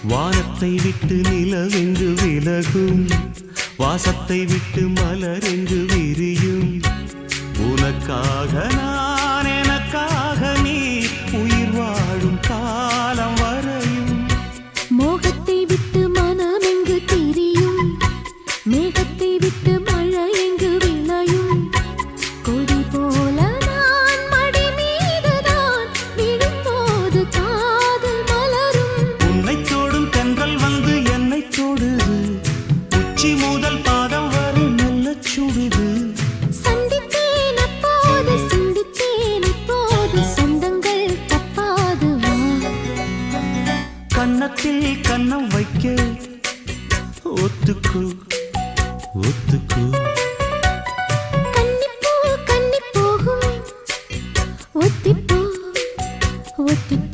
வானத்தை விட்டு நிலவெங்கு விலகும், வாசத்தை விட்டு மலரெங்கு விரியும். உனக்காக நான், எனக்காக நீ, உயிர் வாழும் காலம் வரையும். மோகத்தை விட்டு மனம் எங்கு திரியும், மேகத்தை விட்டு மழை எங்கு விளையும். கொடி போல நான் மடி மீதுதான் விழும்போது காதல் மலரும். உன்னை தோடும் தென்றல் வந்து என்னை தொடுது, உச்சி முதல் பாதம் வரை நல்ல சுடுது. சந்தித்தேன் அப்போது, சிந்தித்தேன் இப்போது, சொந்தங்கள் தப்பாது வா. கன்னத்தில் கன்னம் வைக்க ஒத்துக்கு ஒத்துக்கு. கன்னிப்பூ கன்னி போகும், ஒத்திப்போ ஒத்திப்போ.